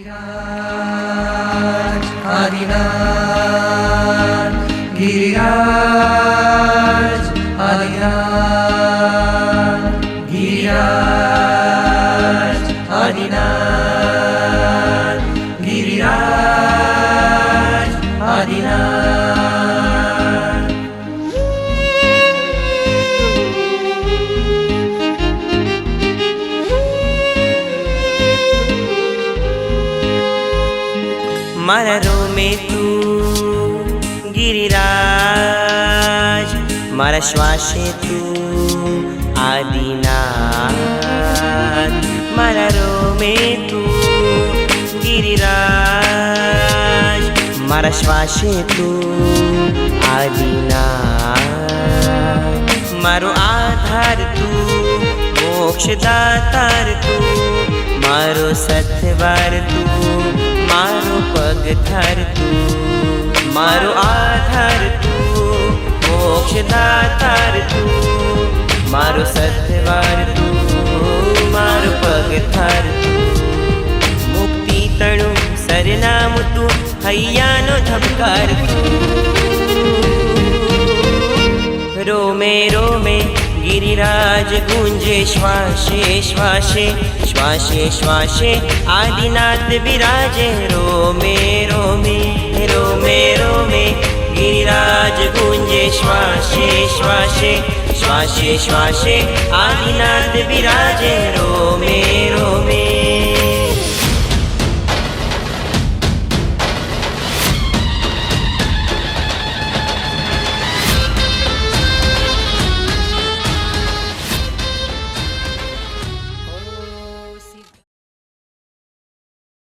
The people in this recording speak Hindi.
गिरिराज आदिनाथ गिरिराज आदिनाथ गिरिराज आदिनाथ गिरिराज आदिनाथ। मारा रो में तू गिरिराज, मारा श्वासे तू आदिनाथ। मारा रो में तू गिरिराज, मारा श्वासे तू आदिनाथ। मारो आधार तू, मोक्षदातार तू, मारो सत्वार तू, मारो पगथर तू। मारो आधार तू, मोक्षदातार तू, मारो सत्वार तू, मारो पगथर तू। मुक्ति तणु सरनाम तू, हैयानो धबकार तू। रोमे रोमे गिरिराज गूंजे श्वासे श्वासे, श्वासे श्वासे आदिनाथ विराजे। रोमे रोमे रोमे रोमे गिरिराज गूंजे श्वासे श्वासे, श्वासे श्वासे आदिनाथ विराजे। रोमे रोमे